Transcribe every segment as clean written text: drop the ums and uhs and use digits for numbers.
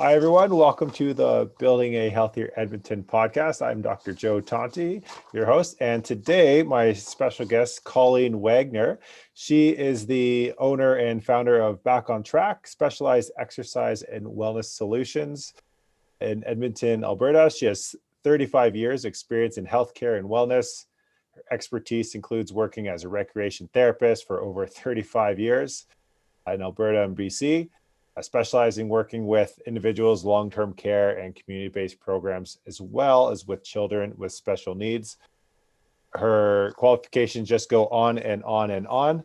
Hi, everyone. Welcome to the Building a Healthier Edmonton podcast. I'm Dr. Joe Tanti, your host. And today, my special guest, Colleen Wagner. She is the owner and founder of Back on Track, specialized exercise and wellness solutions in Edmonton, Alberta. She has 35 years experience in healthcare and wellness. Her expertise includes working as a recreation therapist for over 35 years in Alberta and BC. Specializing working with individuals, long-term care, and community-based programs, as well as with children with special needs. Her qualifications just go on and on and on.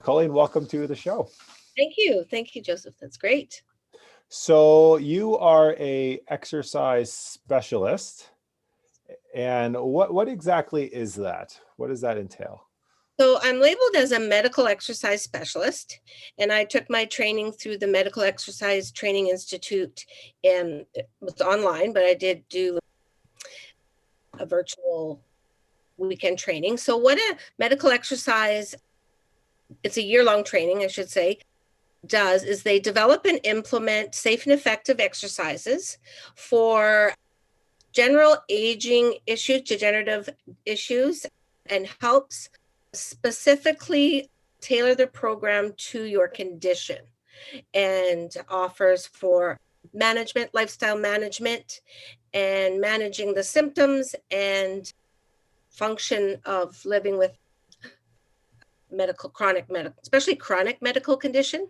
Colleen, welcome to the show. Thank you. Thank you, Joseph. That's great. So you are a exercise specialist. And what exactly is that? What does that entail? So I'm labeled as a medical exercise specialist, and I took my training through the Medical Exercise Training Institute, and it was online, but I did do a virtual weekend training. So what a medical exercise, it's a year-long training, I should say, does is they develop and implement safe and effective exercises for general aging issues, degenerative issues, and helps specifically tailor the program to your condition, and offers for management, lifestyle management, and managing the symptoms and function of living with especially chronic medical condition.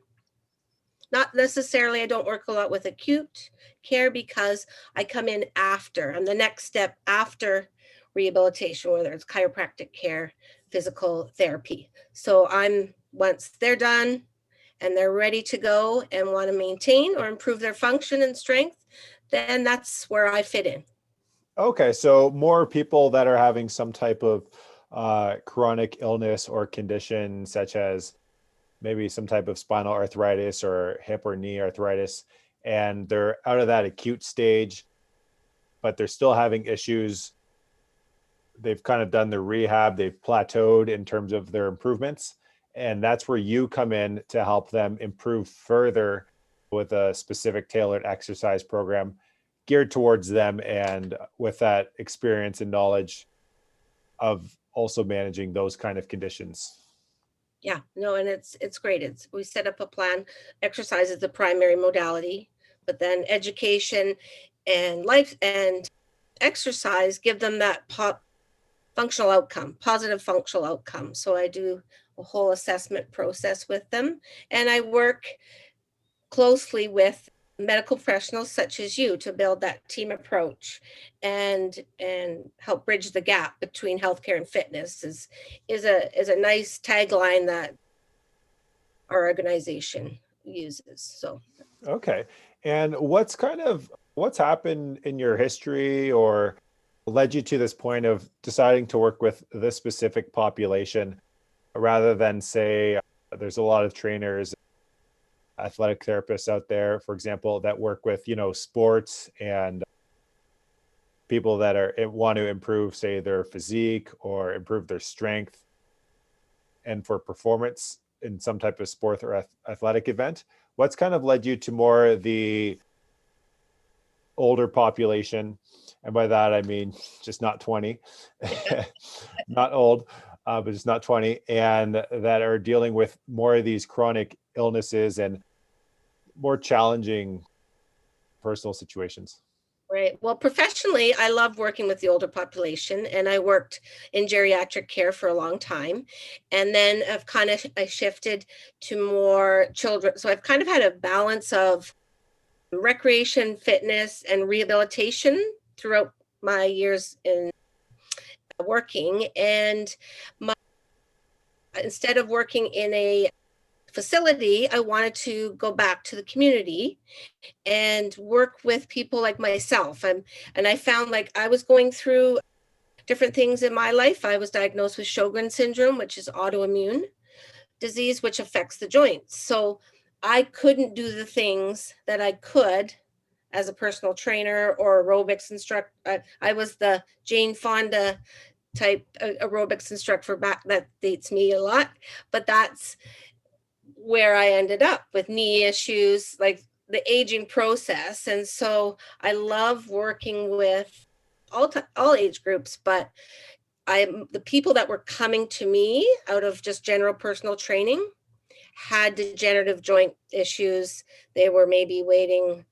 Not necessarily, I don't work a lot with acute care because I come in after. I'm the next step after rehabilitation, whether it's chiropractic care, physical therapy. So once they're done and they're ready to go and want to maintain or improve their function and strength, then that's where I fit in. Okay, so more people that are having some type of chronic illness or condition, such as maybe some type of spinal arthritis or hip or knee arthritis, and they're out of that acute stage, but they're still having issues. They've kind of done the rehab, they've plateaued in terms of their improvements. And that's where you come in to help them improve further with a specific tailored exercise program geared towards them, and with that experience and knowledge of also managing those kind of conditions. Yeah, no, and it's great. We set up a plan. Exercise is the primary modality, but then education and life and exercise give them that functional outcome, positive functional outcome. So I do a whole assessment process with them, and I work closely with medical professionals such as you to build that team approach and help bridge the gap between healthcare and fitness is a nice tagline that our organization uses. So Okay. And what's happened in your history or led you to this point of deciding to work with this specific population rather than, say, there's a lot of trainers, athletic therapists out there, for example, that work with, sports and people that want to improve, say, their physique or improve their strength and for performance in some type of sport or athletic event. What's kind of led you to more the older population? And by that, I mean, just not 20, not old, but just not 20, and that are dealing with more of these chronic illnesses and more challenging personal situations. right. Well, professionally, I love working with the older population, and I worked in geriatric care for a long time. And then I shifted to more children. So I've kind of had a balance of recreation, fitness, and rehabilitation throughout my years in working. And instead of working in a facility, I wanted to go back to the community and work with people like myself. And I found like I was going through different things in my life. I was diagnosed with Sjogren's syndrome, which is autoimmune disease, which affects the joints. So I couldn't do the things that I could as a personal trainer or aerobics instructor. I was the Jane Fonda type aerobics instructor back. That dates me a lot, but that's where I ended up with knee issues, like the aging process. And so I love working with all age groups, but the people that were coming to me out of just general personal training had degenerative joint issues. They were maybe waiting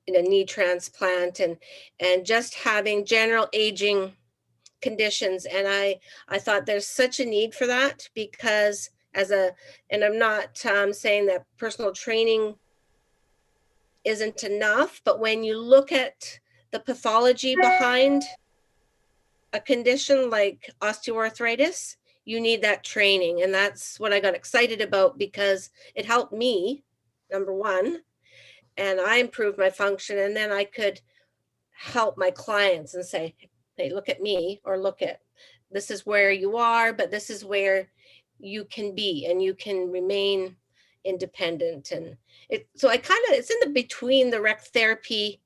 in a knee transplant and just having general aging conditions. And I thought there's such a need for that, because and I'm not saying that personal training isn't enough, but when you look at the pathology behind a condition like osteoarthritis, you need that training. And that's what I got excited about, because it helped me, number one, and I improved my function. And then I could help my clients and say, hey, look at me, or look at, this is where you are, but this is where you can be, and you can remain independent. And so it's in the between the rec therapy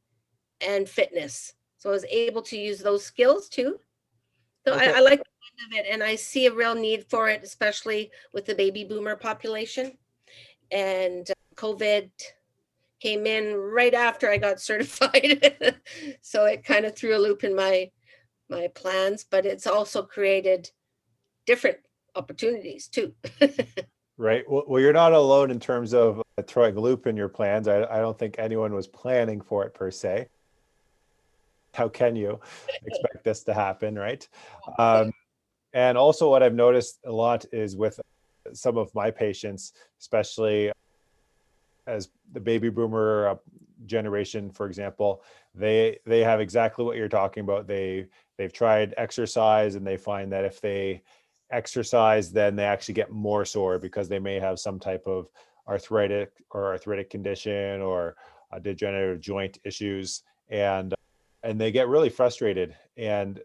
and fitness. So I was able to use those skills too. So Okay. I like the end of it, and I see a real need for it, especially with the baby boomer population. And COVID came in right after I got certified. So it kind of threw a loop in my plans, but it's also created different opportunities too. Right. Well, you're not alone in terms of throwing a loop in your plans. I don't think anyone was planning for it per se. How can you expect this to happen, right? And also what I've noticed a lot is with some of my patients, especially as the baby boomer generation, for example, they have exactly what you're talking about. They've tried exercise, and they find that if they exercise, then they actually get more sore because they may have some type of arthritic condition or degenerative joint issues, and they get really frustrated, and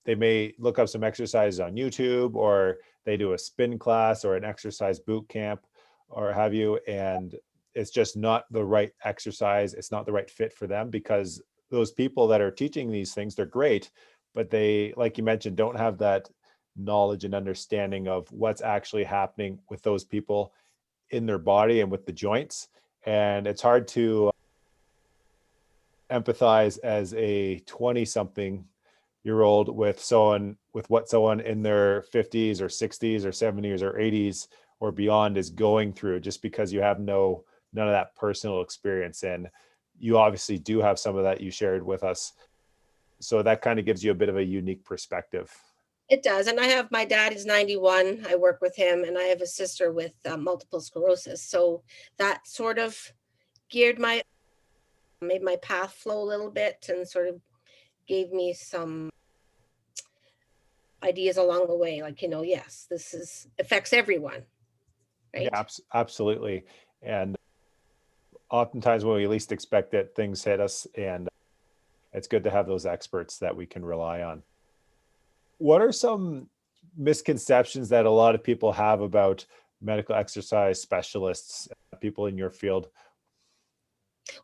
they may look up some exercises on YouTube, or they do a spin class or an exercise boot camp or have you, and it's just not the right exercise. It's not the right fit for them, because those people that are teaching these things, they're great, but they, like you mentioned, don't have that knowledge and understanding of what's actually happening with those people in their body and with the joints. And it's hard to empathize as a 20 something year old with what someone in their 50s or 60s or 70s or 80s or beyond is going through, just because you have none of that personal experience. And you obviously do have some of that you shared with us, so that kind of gives you a bit of a unique perspective. It does. And I have, my dad is 91. I work with him, and I have a sister with multiple sclerosis. So that sort of made my path flow a little bit, and sort of gave me some ideas along the way. Like, yes, affects everyone, Yeah, right? absolutely. And oftentimes when we least expect it, things hit us, and it's good to have those experts that we can rely on. What are some misconceptions that a lot of people have about medical exercise specialists, people in your field?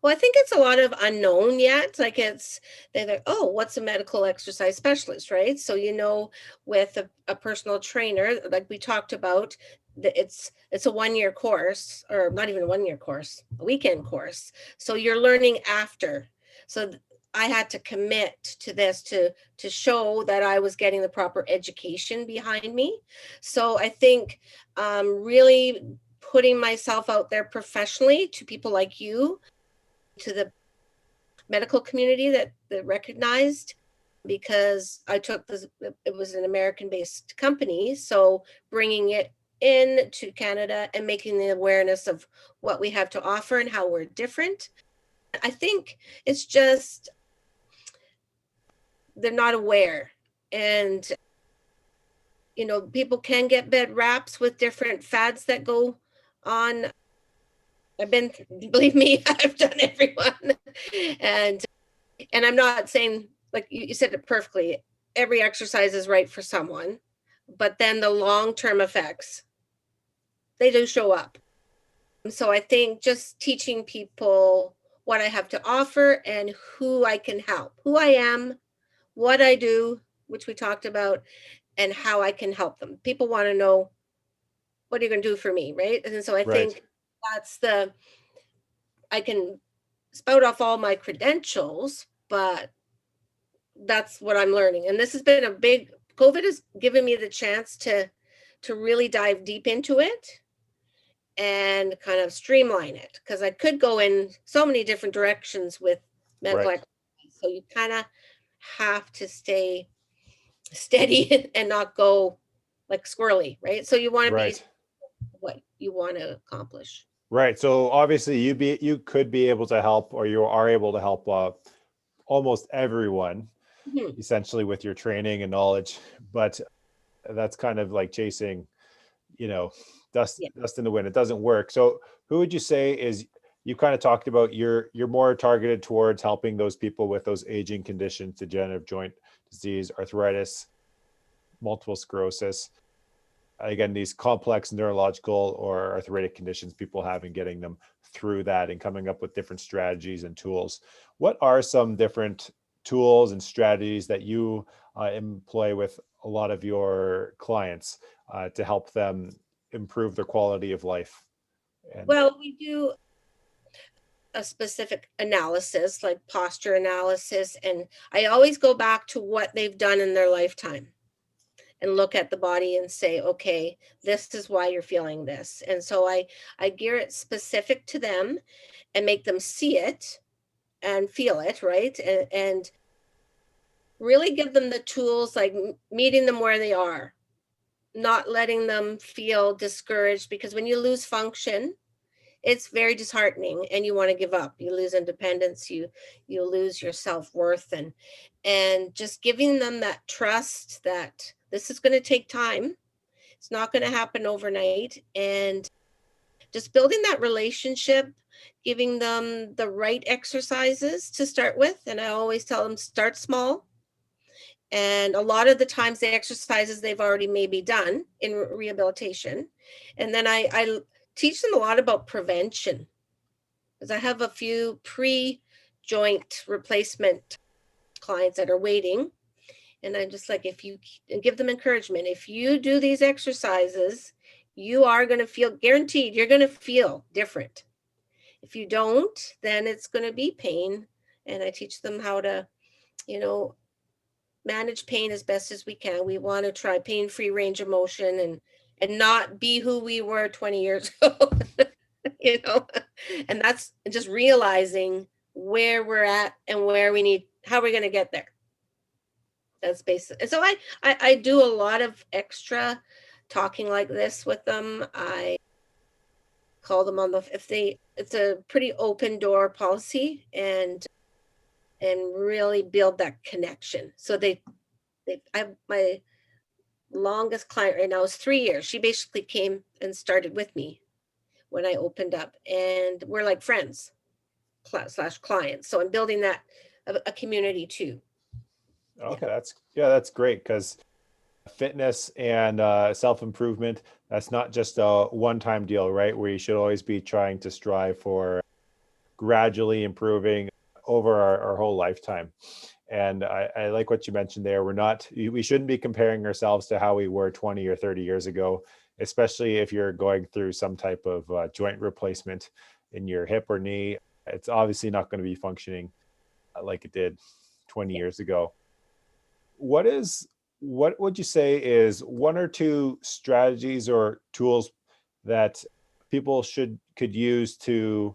Well, I think it's a lot of unknown yet. Like, they're like, oh, what's a medical exercise specialist, right? So, with a personal trainer, like we talked about, it's a 1-year course, or not even a 1-year course, a weekend course. So you're learning after. So I had to commit to this to show that I was getting the proper education behind me. So I think really putting myself out there professionally to people like you, to the medical community that recognized, because I took this, it was an American based company. So bringing it in to Canada and making the awareness of what we have to offer and how we're different. I think it's just, they're not aware. And, people can get bad raps with different fads that go on. Believe me, I've done everyone. And I'm not saying, like you said it perfectly, every exercise is right for someone, but then the long-term effects, they do show up. So I think just teaching people what I have to offer and who I can help, who I am, what I do, which we talked about, and how I can help them. People want to know, what are you going to do for me, right? And so I Right. think that's I can spout off all my credentials, but that's what I'm learning. And this has been a big, COVID has given me the chance to really dive deep into it and kind of streamline it, because I could go in so many different directions with medical Right. exercise. So you kind of have to stay steady and not go like squirrely, right? So you want to be Right. what you want to accomplish. Right. So obviously you could be able to help, or you are able to help almost everyone Mhm. essentially with your training and knowledge, but that's kind of like chasing, you know, Yeah. dust in the wind. It doesn't work. So who would you say is, you kind of talked about you're more targeted towards helping those people with those aging conditions, degenerative joint disease, arthritis, multiple sclerosis, again, these complex neurological or arthritic conditions people have, and getting them through that and coming up with different strategies and tools. What are some different tools and strategies that you employ with a lot of your clients to help them improve their quality of life? And Well, we do a specific analysis, like posture analysis, and I always go back to what they've done in their lifetime and look at the body and say, okay, this is why you're feeling this. And so I gear it specific to them and make them see it and feel it, right? And really give them the tools, like meeting them where they are, not letting them feel discouraged, because when you lose function, it's very disheartening and you want to give up. You lose independence, you lose your self-worth, and just giving them that trust that this is going to take time. It's not going to happen overnight, and just building that relationship, giving them the right exercises to start with. And I always tell them, start small. And a lot of the times the exercises they've already maybe done in rehabilitation. And then I teach them a lot about prevention, because I have a few pre-joint replacement clients that are waiting. And I'm just like, if you, and give them encouragement, if you do these exercises, you are going to feel, guaranteed, you're going to feel different. If you don't, then it's going to be pain. And I teach them how to, you know, manage pain as best as we can. We want to try pain-free range of motion, and not be who we were 20 years ago. You know, and that's just realizing where we're at and where we need, how we're going to get there. That's basic. And so I do a lot of extra talking like this with them. I call them on the, if they, it's a pretty open door policy, and really build that connection. So I have my longest client right now is 3 years. She basically came and started with me when I opened up, and we're like friends slash clients. So I'm building that a community too. Yeah. okay, that's great, because fitness and self-improvement, that's not just a one-time deal, right? Where you should always be trying to strive for gradually improving over our whole lifetime. And I like what you mentioned there. We shouldn't be comparing ourselves to how we were 20 or 30 years ago, especially if you're going through some type of joint replacement in your hip or knee. It's obviously not going to be functioning like it did 20 Yeah. years ago. What would you say is one or two strategies or tools that people could use to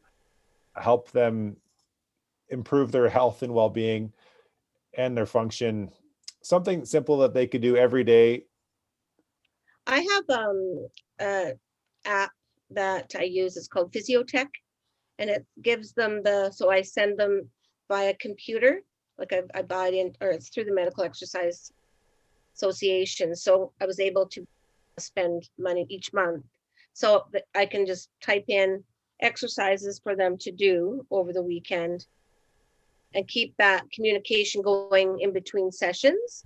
help them improve their health and well-being and their function? Something simple that they could do every day. I have a app that I use. It's called Physiotech, and it gives them the, so I send them via computer, like I buy it in, or it's through the Medical Exercise Association. So I was able to spend money each month, so that I can just type in exercises for them to do over the weekend and keep that communication going in between sessions.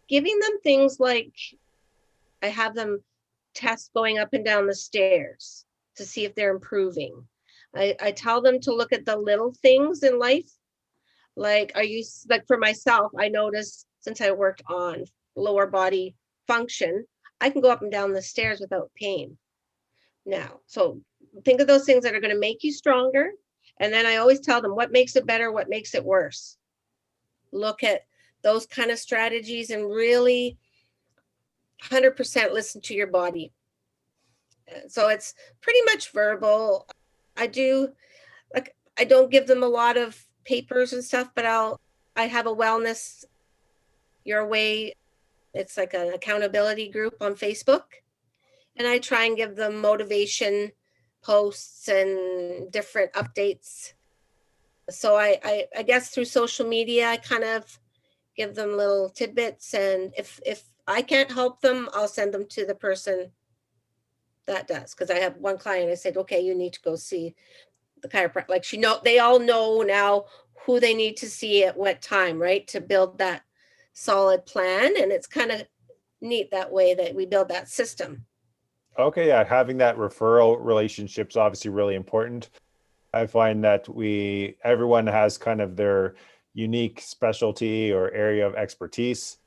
Giving them things like, I have them test going up and down the stairs to see if they're improving. I tell them to look at the little things in life. Like, are you, like for myself, I noticed since I worked on lower body function, I can go up and down the stairs without pain now. So think of those things that are going to make you stronger And then I always tell them what makes it better, what makes it worse. Look at those kind of strategies and really 100% listen to your body. So it's pretty much verbal. I do, like, I don't give them a lot of papers and stuff, but I have a wellness your way. It's like an accountability group on Facebook. And I try and give them motivation posts and different updates. So I guess through social media, I kind of give them little tidbits. And if I can't help them, I'll send them to the person that does. Because I have one client, I said, okay, you need to go see the chiropractor. Like they all know now who they need to see at what time, right? To build that solid plan. And it's kind of neat that way that we build that system. Okay, yeah, having that referral relationship is obviously really important. I find that everyone has kind of their unique specialty or area of expertise.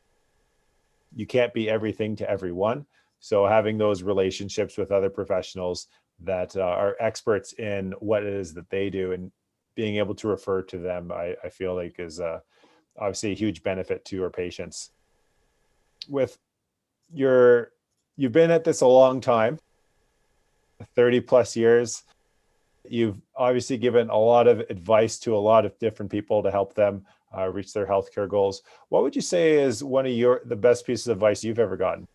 You can't be everything to everyone. So having those relationships with other professionals that are experts in what it is that they do and being able to refer to them, I feel like is obviously a huge benefit to your patients. With you've been at this a long time, 30 plus years. You've obviously given a lot of advice to a lot of different people to help them reach their healthcare goals. What would you say is one of the best pieces of advice you've ever gotten?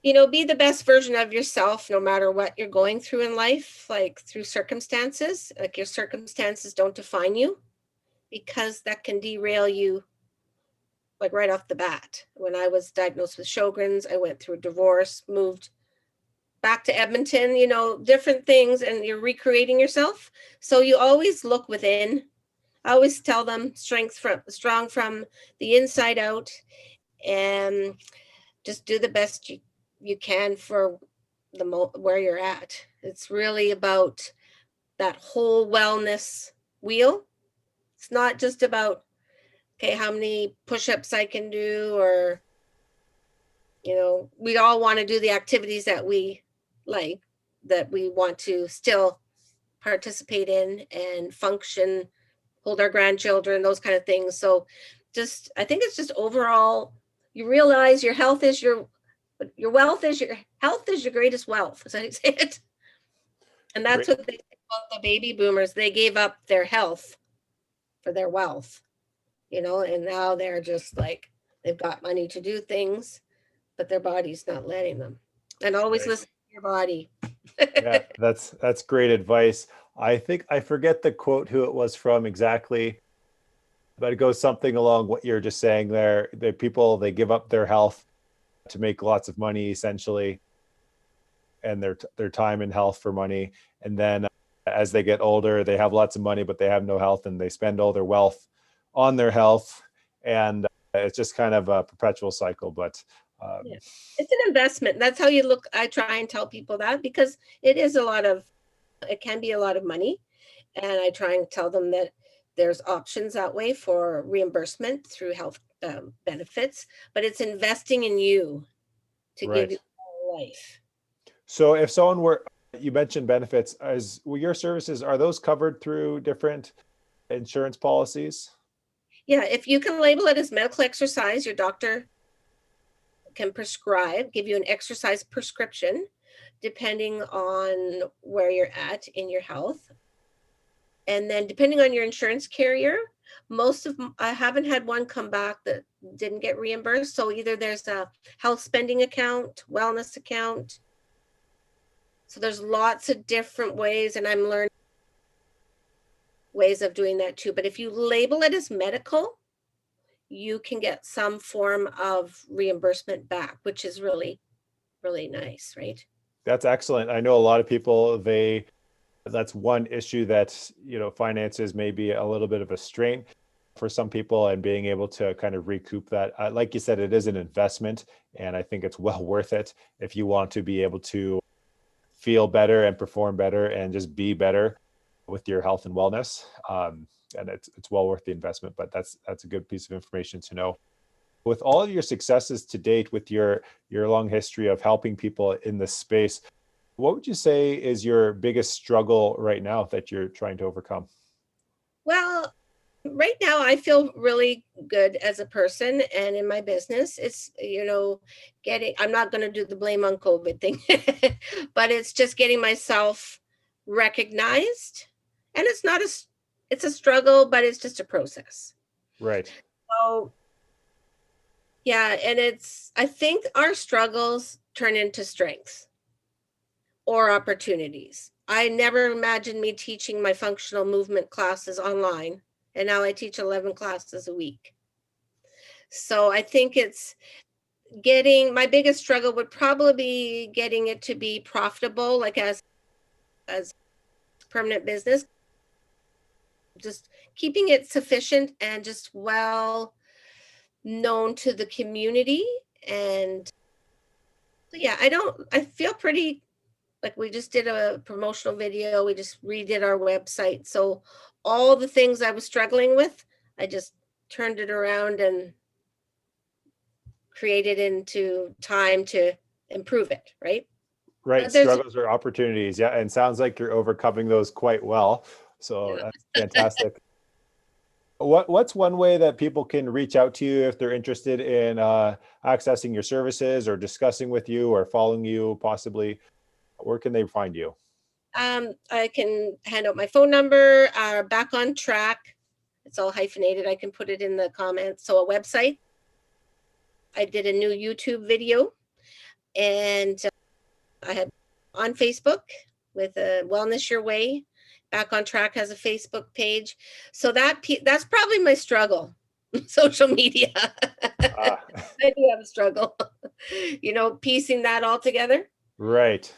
Be the best version of yourself no matter what you're going through in life, like through circumstances. Like your circumstances don't define you, because that can derail you, like right off the bat. When I was diagnosed with Sjogren's, I went through a divorce, moved back to Edmonton, different things, and you're recreating yourself. So you always look within. I always tell them strong from the inside out, and just do the best you can for where you're at. It's really about that whole wellness wheel. It's not just about, okay, how many push-ups I can do, or we all want to do the activities that we like, that we want to still participate in and function, hold our grandchildren, those kind of things. So I think it's just overall, you realize your health is your wealth is your health is your greatest wealth. Is that how you say it? And that's Great. what they say about the baby boomers. They gave up their health for their wealth, and now they're just like, they've got money to do things, but their body's not letting them. And always Right. listen to your body. Yeah, that's great advice. I think I forget the quote who it was from exactly, but it goes something along what you're just saying there. The people, they give up their health to make lots of money essentially, and their time and health for money. And then as they get older, they have lots of money, but they have no health, and they spend all their wealth on their health. And it's just kind of a perpetual cycle. But Yeah. It's an investment. That's how you look. I try and tell people that, because it can be a lot of money. And I try and tell them that there's options that way for reimbursement through health benefits, but it's investing in you to give right. you a life. So if you mentioned benefits, your services, are those covered through different insurance policies? Yeah, if you can label it as medical exercise, your doctor can give you an exercise prescription, depending on where you're at in your health. And then depending on your insurance carrier, I haven't had one come back that didn't get reimbursed. So either there's a health spending account, wellness account. So there's lots of different ways, and I'm learning ways of doing that too. But if you label it as medical, you can get some form of reimbursement back, which is really, really nice, right? That's excellent. I know a lot of people, that's one issue that, finances may be a little bit of a strain for some people, and being able to kind of recoup that. Like you said, it is an investment, and I think it's well worth it if you want to be able to feel better and perform better and just be better with your health and wellness. And it's well worth the investment. But that's a good piece of information to know. With all of your successes to date, with your long history of helping people in this space, What would you say is your biggest struggle right now that you're trying to overcome? Well, right now I feel really good as a person and in my business. It's, I'm not going to do the blame on COVID thing, but it's just getting myself recognized. And it's a struggle, but it's just a process. Right. So, yeah. And I think our struggles turn into strengths or opportunities. I never imagined me teaching my functional movement classes online, and now I teach 11 classes a week. So I think it's my biggest struggle would probably be getting it to be profitable, like as permanent business, just keeping it sufficient and just well known to the community. And so, yeah, I feel pretty, like we just did a promotional video. We just redid our website. So all the things I was struggling with, I just turned it around and created into time to improve it, right? Right. But there's, Struggles or opportunities. Yeah. And sounds like you're overcoming those quite well. So yeah. that's fantastic. What's one way that people can reach out to you if they're interested in accessing your services or discussing with you or following you possibly? Where can they find you? I can hand out my phone number, back on track. It's all hyphenated. I can put it in the comments. So a website. I did a new YouTube video, and I had on Facebook with Wellness Your Way. Back on Track has a Facebook page. So that's probably my struggle. Social media. Ah, I do have a struggle, piecing that all together. right.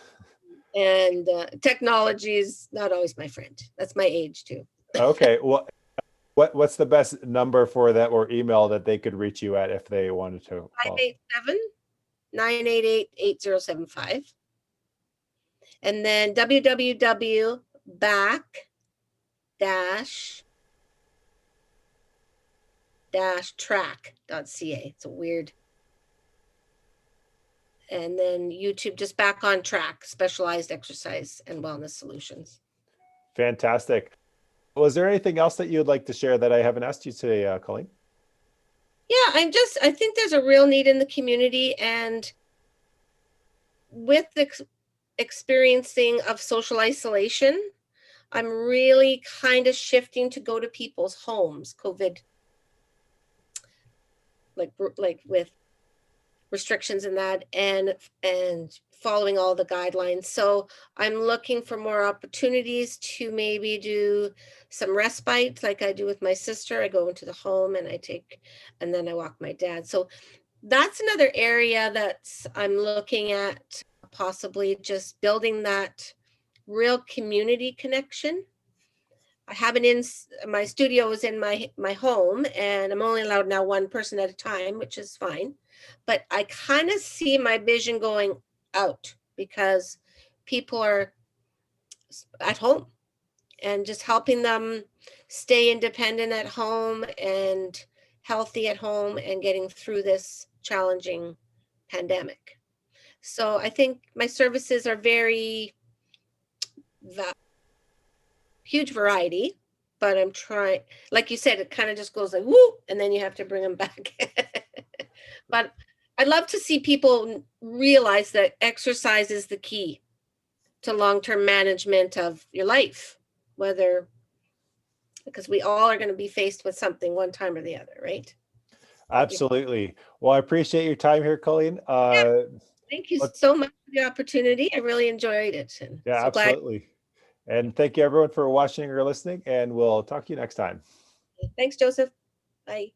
And technology is not always my friend. That's my age too. Okay. Well, what's the best number for that or email that they could reach you at if they wanted to call? 587-988-8075. And then www back track.ca. It's a weird. And then YouTube, just Back on Track, Specialized Exercise and Wellness Solutions. Fantastic. Was there anything else that you'd like to share that I haven't asked you today, Colleen? Yeah, I think there's a real need in the community, and with the experiencing of social isolation, I'm really kind of shifting to go to people's homes, COVID, like with restrictions and that, and following all the guidelines. So I'm looking for more opportunities to maybe do some respite, like I do with my sister. I go into the home and and then I walk my dad. So that's another area I'm looking at, possibly just building that real community connection. I have my studio is in my home, and I'm only allowed now one person at a time, which is fine. But I kind of see my vision going out because people are at home, and just helping them stay independent at home and healthy at home and getting through this challenging pandemic. So I think my services are very huge variety, but I'm trying, like you said, it kind of just goes like woo, and then you have to bring them back. But I'd love to see people realize that exercise is the key to long-term management of your life, because we all are going to be faced with something one time or the other, right? Absolutely. Well, I appreciate your time here, Colleen. Yeah, thank you so much for the opportunity. I really enjoyed it, and Yeah, so glad. absolutely. And thank you everyone for watching or listening, and we'll talk to you next time. Thanks, Joseph. Bye.